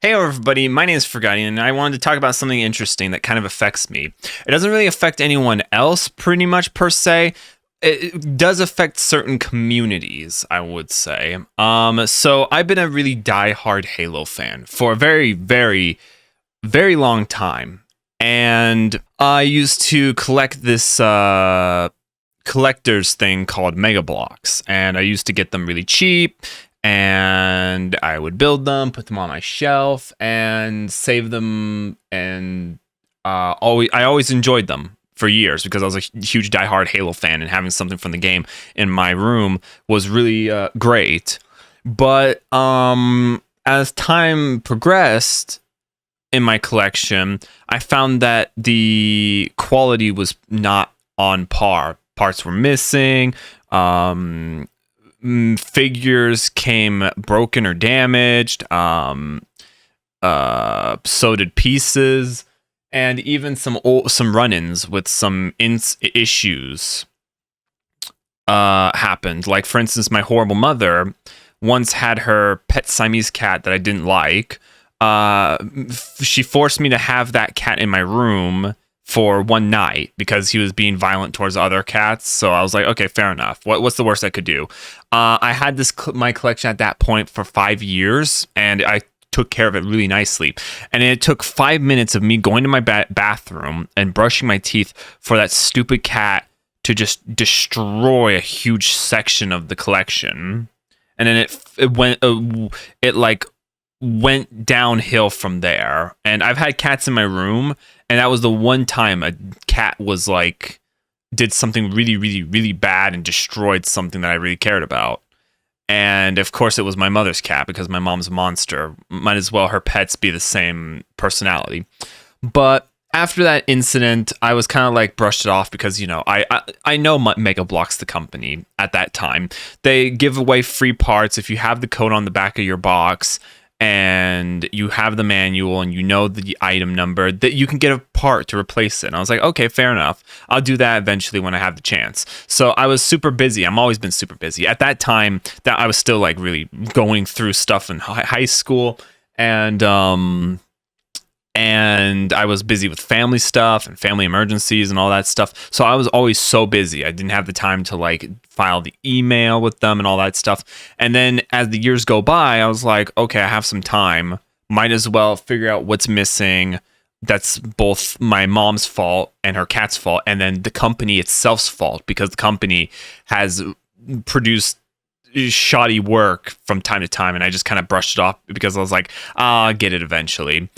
Hey everybody, my name is Forgotten, and I wanted to talk about something interesting that kind of affects me. It doesn't really affect anyone else pretty much per se. It does affect certain communities, I would say. So I've been a really die-hard Halo fan for a very, very, very long time. And I used to collect this collector's thing called Mega Blocks, and I used to get them really cheap, and I would build them, put them on my shelf, and save them. And I always enjoyed them for years because I was a huge diehard Halo fan, and having something from the game in my room was really great. But as time progressed in my collection, I found that the quality was not on par. Parts were missing. Figures came broken or damaged. So did pieces, and even some run-ins with some issues happened. Like, for instance, my horrible mother once had her pet Siamese cat that I didn't like. She forced me to have that cat in my room for one night because he was being violent towards other cats. So I was like, okay, fair enough. What's the worst I could do? I had my collection at that point for 5 years, and I took care of it really nicely. And it took 5 minutes of me going to my bathroom and brushing my teeth for that stupid cat to just destroy a huge section of the collection. And then it went downhill from there. And I've had cats in my room, and that was the one time a cat was like, did something really, really, really bad and destroyed something that I really cared about. And of course it was my mother's cat, because my mom's a monster. Might as well her pets be the same personality. But after that incident, I was kind of like brushed it off because, you know, I know Mega Bloks, the company at that time. They give away free parts if you have the code on the back of your box and you have the manual and you know the item number, that you can get a part to replace it. And I was like, okay, fair enough. I'll do that eventually when I have the chance. So I was super busy. I'm always been super busy. At that time, that I was still like really going through stuff in high school, and I was busy with family stuff and family emergencies and all that stuff. So I was always so busy. I didn't have the time to like file the email with them and all that stuff. And then as the years go by, I was like, okay, I have some time. Might as well figure out what's missing. That's both my mom's fault and her cat's fault, and then the company itself's fault, because the company has produced shoddy work from time to time. And I just kind of brushed it off because I was like, I'll get it eventually.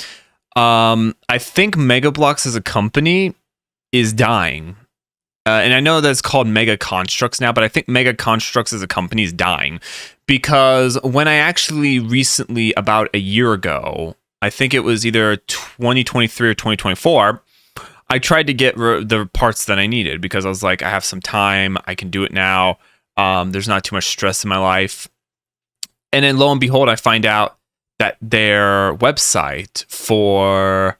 I think Mega Bloks as a company is dying. And I know that's called Mega Construx now, but I think Mega Construx as a company is dying, because when I actually recently, about a year ago, I think it was either 2023 or 2024, I tried to get the parts that I needed because I was like, I have some time, I can do it now. There's not too much stress in my life. And then lo and behold, I find out that their website for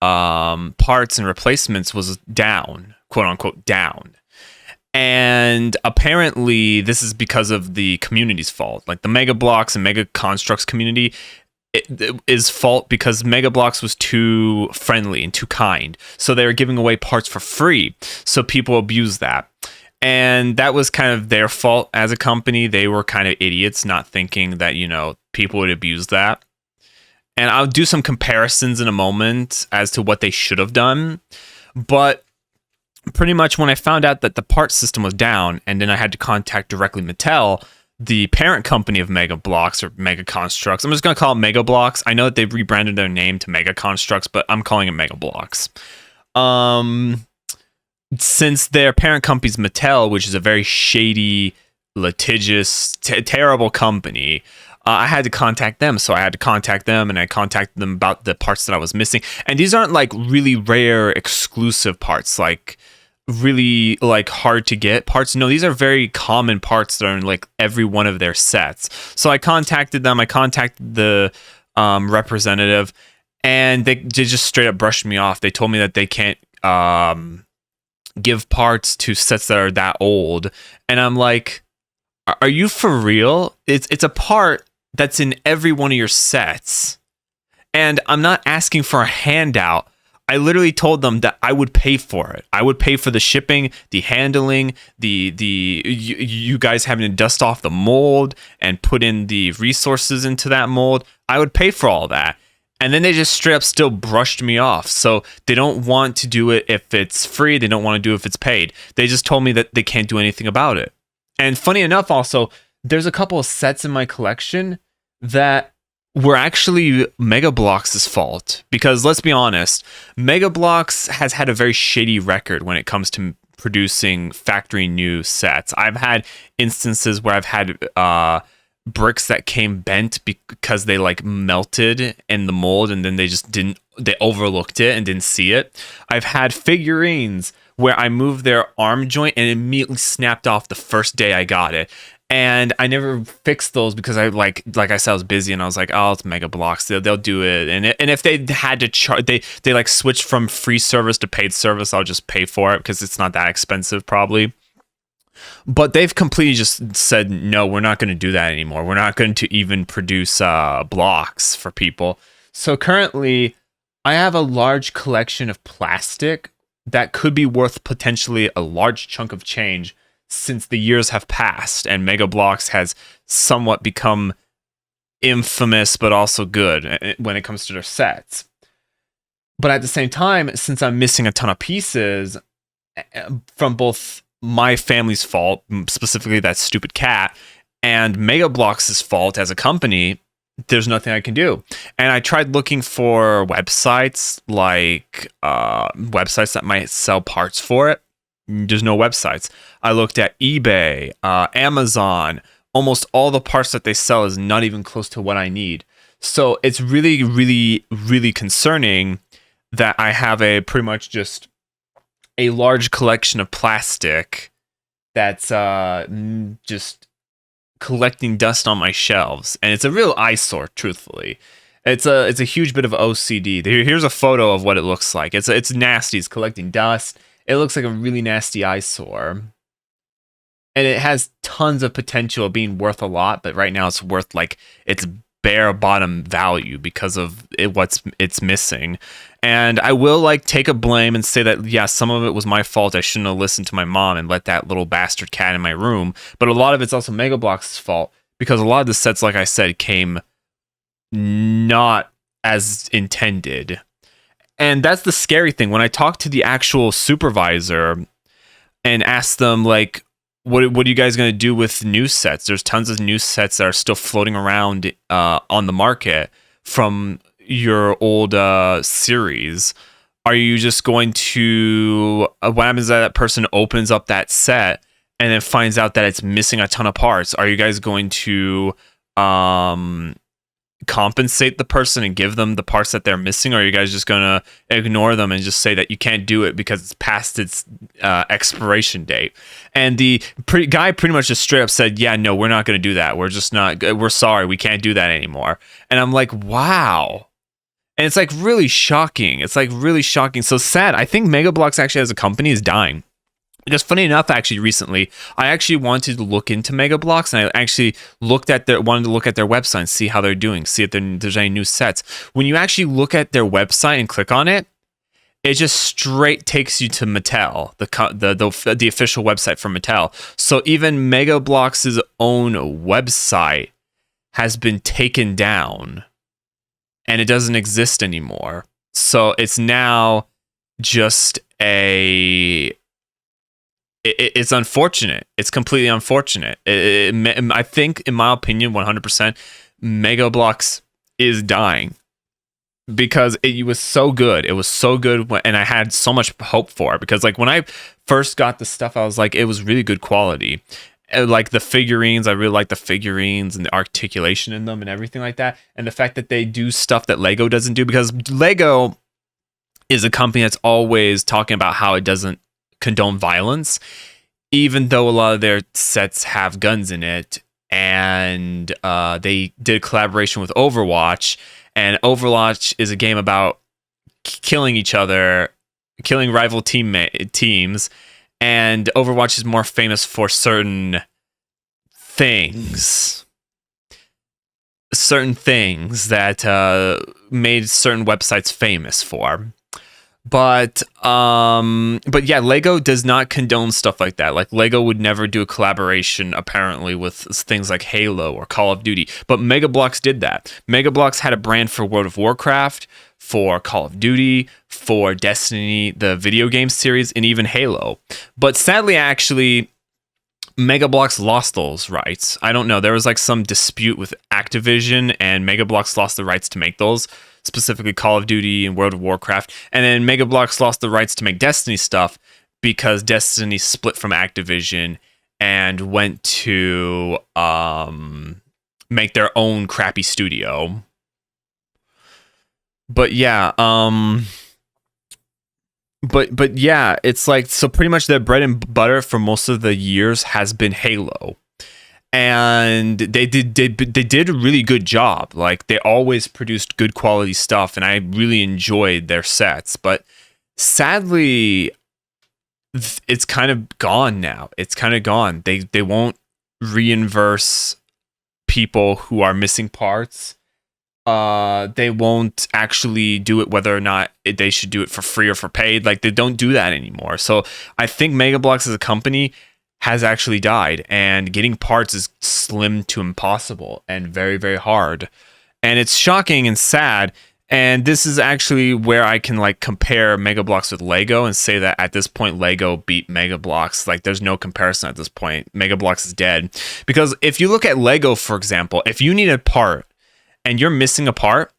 parts and replacements was down, quote unquote down. And apparently this is because of the community's fault. Like the Mega Bloks and Mega Construx community is fault, because Mega Bloks was too friendly and too kind. So they were giving away parts for free. So people abused that. And that was kind of their fault as a company. They were kind of idiots, not thinking that, you know, people would abuse that. And I'll do some comparisons in a moment as to what they should have done. But pretty much when I found out that the part system was down, and then I had to contact directly Mattel, the parent company of Mega Bloks or Mega Construx. I'm just going to call it Mega Bloks. I know that they've rebranded their name to Mega Construx, but I'm calling it Mega Bloks. Since their parent company's Mattel, which is a very shady, litigious, terrible company, I had to contact them. So I had to contact them, and I contacted them about the parts that I was missing. And these aren't like really rare, exclusive parts, like really like hard to get parts. No, these are very common parts that are in like every one of their sets. So I contacted them. I contacted the representative, and they just straight up brushed me off. They told me that they can't give parts to sets that are that old. And I'm like, are you for real? It's a part that's in every one of your sets, And I'm not asking for a handout. I literally told them that I would pay for it. I would pay for the shipping, the handling, you guys having to dust off the mold and put in the resources into that mold. I would pay for all that. And then they just straight up still brushed me off. So they don't want to do it if it's free. They don't want to do it if it's paid. They just told me that they can't do anything about it. And funny enough, also, there's a couple of sets in my collection that were actually Mega Bloks' fault. Because let's be honest, Mega Bloks has had a very shady record when it comes to producing factory new sets. I've had instances where I've had bricks that came bent because they like melted in the mold and then they overlooked it and didn't see it. I've had figurines where I moved their arm joint and it immediately snapped off the first day I got it. And I never fixed those because I like I said, I was busy and I was like, oh, it's Mega Bloks. They'll do it. And if they had to charge, they like switched from free service to paid service, I'll just pay for it because it's not that expensive probably. But they've completely just said, no, we're not going to do that anymore. We're not going to even produce blocks for people. So currently, I have a large collection of plastic that could be worth potentially a large chunk of change since the years have passed and Mega Bloks has somewhat become infamous but also good when it comes to their sets. But at the same time, since I'm missing a ton of pieces from both my family's fault, specifically that stupid cat, and Mega Bloks' fault as a company, there's nothing I can do. And I tried looking for websites, like websites that might sell parts for it. There's no websites. I looked at eBay, Amazon. Almost all the parts that they sell is not even close to what I need. So it's really, really, really concerning that I have pretty much just a large collection of plastic that's just collecting dust on my shelves, and it's a real eyesore. Truthfully, it's a huge bit of OCD. Here's a photo of what it looks like. It's nasty. It's collecting dust. It looks like a really nasty eyesore, and it has tons of potential of being worth a lot. But right now, it's worth like its bare bottom value because of what it's missing. And I will like take a blame and say that, yeah, some of it was my fault. I shouldn't have listened to my mom and let that little bastard cat in my room. But a lot of it's also Mega Bloks' fault because a lot of the sets, like I said, came not as intended. And that's the scary thing. When I talk to the actual supervisor and ask them, like, what are you guys going to do with new sets? There's tons of new sets that are still floating around on the market from your old series. Are you just going to... what happens is that person opens up that set and then finds out that it's missing a ton of parts? Are you guys going to compensate the person and give them the parts that they're missing, or are you guys just gonna ignore them and just say that you can't do it because it's past its expiration date? And the guy pretty much just straight up said, yeah, no, we're not gonna do that. We're sorry, we can't do that anymore. And I'm like, wow. And it's like really shocking. It's like really shocking. So sad. I think Mega Bloks actually as a company is dying. Because funny enough, actually, recently, I actually wanted to look into Mega Bloks, and I actually wanted to look at their website and see how they're doing, see if there's any new sets. When you actually look at their website and click on it, it just straight takes you to Mattel, the official website for Mattel. So even Mega Bloks' own website has been taken down, and it doesn't exist anymore. So it's now just it's unfortunate. It's completely unfortunate. I think, in my opinion, 100%, Mega Bloks is dying because it was so good. It was so good, and I had so much hope for it because, like, when I first got the stuff, I was like, it was really good quality. Like the figurines, I really like the figurines and the articulation in them and everything like that. And the fact that they do stuff that Lego doesn't do, because Lego is a company that's always talking about how it doesn't condone violence, even though a lot of their sets have guns in it. And they did a collaboration with Overwatch, and Overwatch is a game about killing each other, killing rival teams, and Overwatch is more famous for certain things. certain things that made certain websites famous for. But yeah, Lego does not condone stuff like that. Like Lego would never do a collaboration apparently with things like Halo or Call of Duty. But Mega Bloks did that. Mega Bloks had a brand for World of Warcraft, for Call of Duty, for Destiny, the video game series, and even Halo. But sadly, actually, Mega Bloks lost those rights. I don't know. There was like some dispute with Activision, and Mega Bloks lost the rights to make those, specifically Call of Duty and World of Warcraft. And then Mega Bloks lost the rights to make Destiny stuff because Destiny split from Activision and went to make their own crappy studio. But yeah, but yeah, it's like, so pretty much their bread and butter for most of the years has been Halo, and they did a really good job. Like they always produced good quality stuff, and I really enjoyed their sets. But sadly, it's kind of gone now. It's kind of gone. They won't reimburse people who are missing parts. They won't actually do it whether or not they should do it for free or for paid. Like they don't do that anymore. So I think Mega Bloks as a company has actually died, and getting parts is slim to impossible and very, very hard. And it's shocking and sad. And this is actually where I can like compare Mega Bloks with Lego and say that at this point Lego beat Mega Bloks. Like there's no comparison at this point. Mega Bloks is dead. Because if you look at Lego, for example, if you need a part and you're missing a part,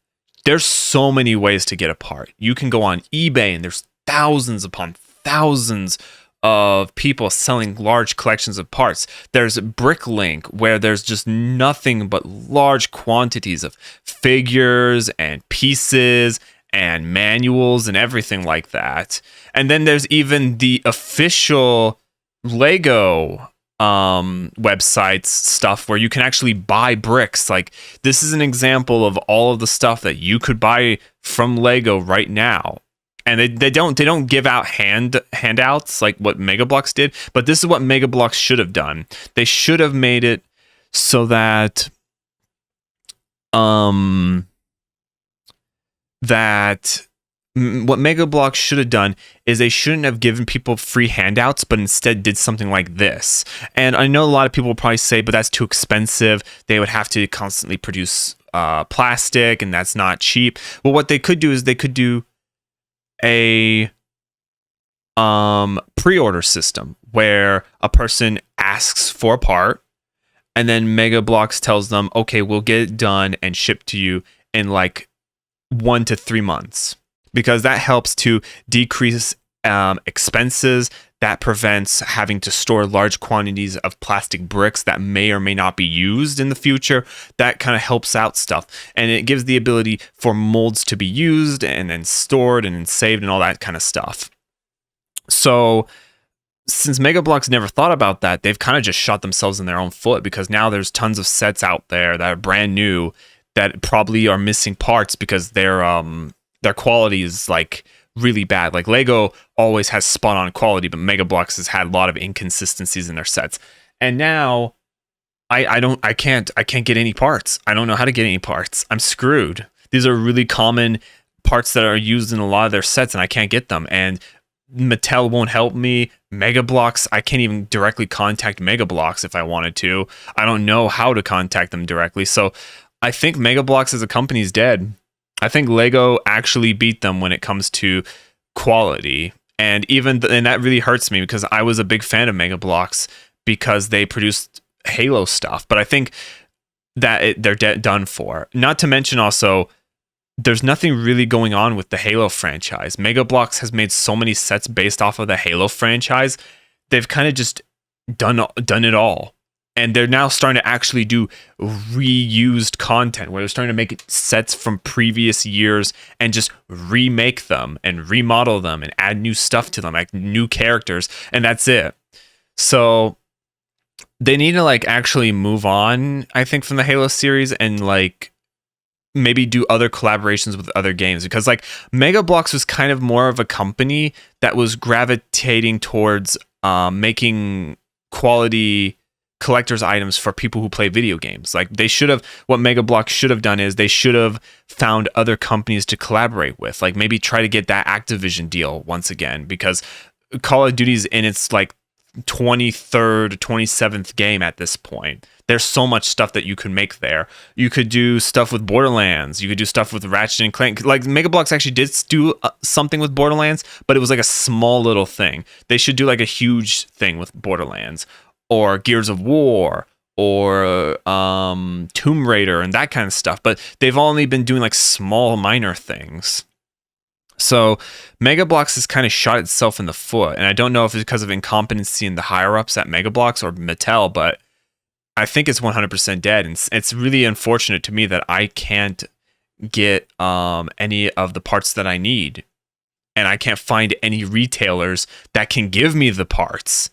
there's so many ways to get a part. You can go on eBay, and there's thousands upon thousands of people selling large collections of parts. There's Bricklink, where there's just nothing but large quantities of figures and pieces and manuals and everything like that. And then there's even the official Lego websites stuff where you can actually buy bricks. Like this is an example of all of the stuff that you could buy from Lego right now. And they don't give out handouts like what Mega Bloks did, but this is what Mega Bloks should have done. They should have made it so that what Mega Bloks should have done is they shouldn't have given people free handouts, but instead did something like this. And I know a lot of people will probably say, but that's too expensive. They would have to constantly produce plastic, and that's not cheap. Well, what they could do is they could do a pre-order system where a person asks for a part, and then Mega Bloks tells them, okay, we'll get it done and shipped to you in like 1 to 3 months. Because that helps to decrease expenses. That prevents having to store large quantities of plastic bricks that may or may not be used in the future. That kind of helps out stuff. And it gives the ability for molds to be used and then stored and then saved and all that kind of stuff. So since Mega Bloks never thought about that, they've kind of just shot themselves in their own foot, because now there's tons of sets out there that are brand new that probably are missing parts because their quality is like really bad. Like Lego always has spot on quality, but Mega Bloks has had a lot of inconsistencies in their sets. And now I can't get any parts. I don't know how to get any parts. I'm screwed. These are really common parts that are used in a lot of their sets, and I can't get them. And Mattel won't help me. Mega Bloks, I can't even directly contact Mega Bloks if I wanted to. I don't know how to contact them directly. So I think Mega Bloks as a company is dead. I think Lego actually beat them when it comes to quality. And and that really hurts me, because I was a big fan of Mega Bloks because they produced Halo stuff. But I think that they're done for. Not to mention also, there's nothing really going on with the Halo franchise. Mega Bloks has made so many sets based off of the Halo franchise. They've kind of just done it all. And they're now starting to actually do reused content, where they're starting to make sets from previous years and just remake them and remodel them and add new stuff to them, like new characters, and that's it. So they need to like actually move on, I think, from the Halo series, and like maybe do other collaborations with other games, because like Mega Bloks was kind of more of a company that was gravitating towards making quality collector's items for people who play video games. Like they should have, what Mega Bloks should have done is they should have found other companies to collaborate with. Like maybe try to get that Activision deal once again, because Call of Duty's in its like 23rd, 27th game at this point. There's so much stuff that you could make there. You could do stuff with Borderlands. You could do stuff with Ratchet and Clank. Like Mega Bloks actually did do something with Borderlands, but it was like a small little thing. They should do like a huge thing with Borderlands or Gears of War or Tomb Raider and that kind of stuff. But they've only been doing like small, minor things. So Mega Bloks has kind of shot itself in the foot, and I don't know if it's because of incompetency in the higher ups at Mega Bloks or Mattel, but I think it's 100% dead, and it's really unfortunate to me that I can't get any of the parts that I need, and I can't find any retailers that can give me the parts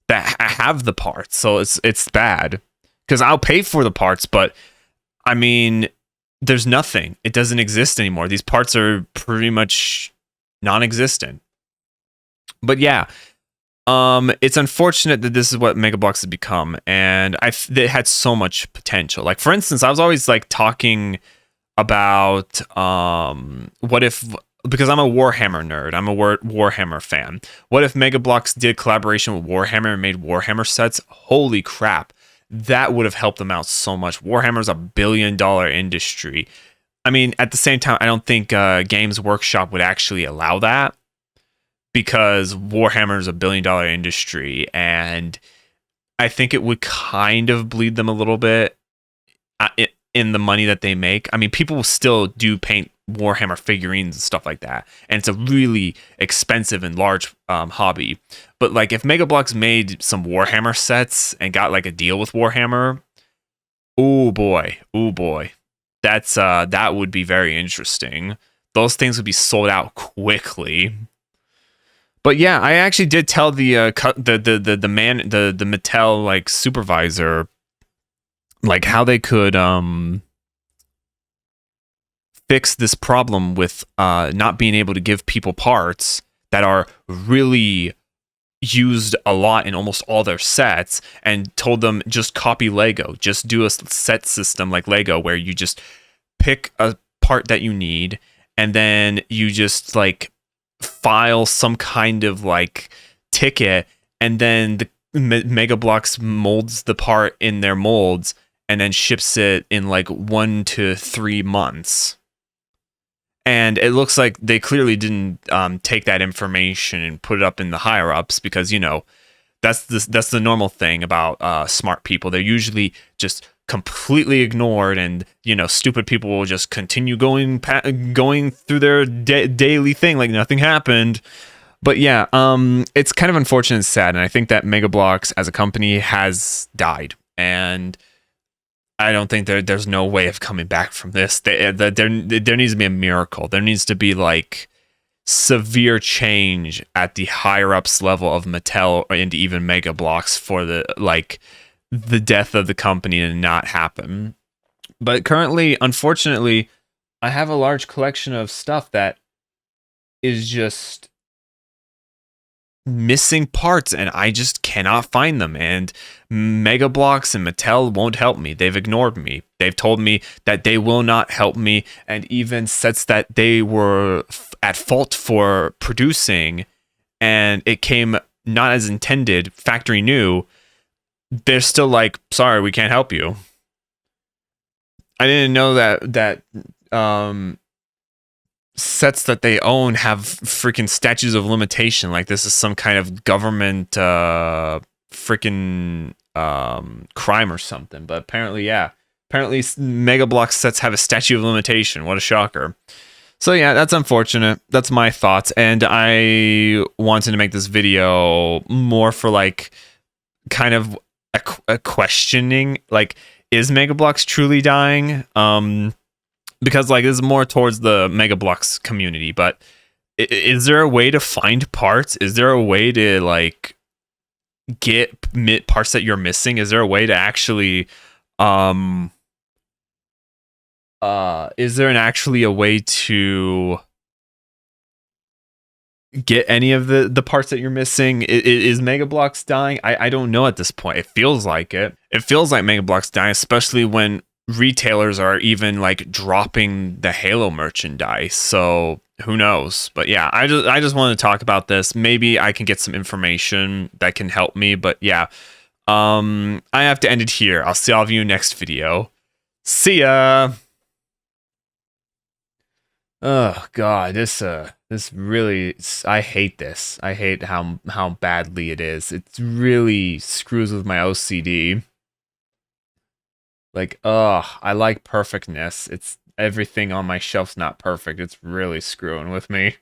that have the parts. So it's bad because I'll pay for the parts, but I mean, there's nothing. It doesn't exist anymore. These parts are pretty much non-existent. But yeah, it's unfortunate that this is what Mega Bloks has become, and it had so much potential. Like for instance, I was always like talking about what if, because I'm a Warhammer nerd, I'm a Warhammer fan. What if Mega Bloks did collaboration with Warhammer and made Warhammer sets? Holy crap. That would have helped them out so much. Warhammer's a $1 billion industry. I mean, at the same time, I don't think Games Workshop would actually allow that, because Warhammer is a $1 billion industry, and I think it would kind of bleed them a little bit in the money that they make. I mean, people still do paint Warhammer figurines and stuff like that, and it's a really expensive and large hobby. But like if Mega Bloks made some Warhammer sets and got like a deal with Warhammer, oh boy, that would be very interesting. Those things would be sold out quickly. But yeah, I actually did tell the Mattel like supervisor like how they could fix this problem with not being able to give people parts that are really used a lot in almost all their sets, and told them just copy Lego, just do a set system like Lego where you just pick a part that you need and then you just like file some kind of like ticket, and then the Mega Bloks molds the part in their molds and then ships it in like 1 to 3 months. And it looks like they clearly didn't take that information and put it up in the higher ups, because, you know, that's the normal thing about smart people. They're usually just completely ignored, and, you know, stupid people will just continue going through their daily thing like nothing happened. But yeah, it's kind of unfortunate and sad, and I think that Mega Bloks as a company has died, and I don't think there's no way of coming back from this. There needs to be a miracle. There needs to be like severe change at the higher ups level of Mattel and even Mega Bloks for the death of the company to not happen. But currently, unfortunately, I have a large collection of stuff that is just missing parts, and I just cannot find them, and Mega Bloks and Mattel won't help me. They've ignored me. They've told me that they will not help me, and even sets that they were at fault for producing and it came not as intended, factory new, they're still like, sorry, we can't help you. I didn't know that sets that they own have freaking statutes of limitation. Like this is some kind of government freaking crime or something. But apparently, yeah. Apparently, Mega Bloks sets have a statute of limitation. What a shocker. So yeah, that's unfortunate. That's my thoughts. And I wanted to make this video more for like kind of a questioning. Like, is Mega Bloks truly dying? Because like this is more towards the Mega Bloks community. But is there a way to find parts? Is there a way to like get parts that you're missing? Is there a way to actually is there actually a way to get any of the parts that you're missing. Is Mega Bloks dying? I don't know at this point. It feels like it. It feels like Mega Bloks dying, especially when retailers are even like dropping the Halo merchandise. So who knows? But yeah, I just want to talk about this. Maybe I can get some information that can help me. But yeah, I have to end it here. I'll see all of you next video. See ya. Oh God, this really, I hate this. I hate how badly it is. It really screws with my OCD. Like, I like perfectness. It's everything on my shelf's not perfect. It's really screwing with me.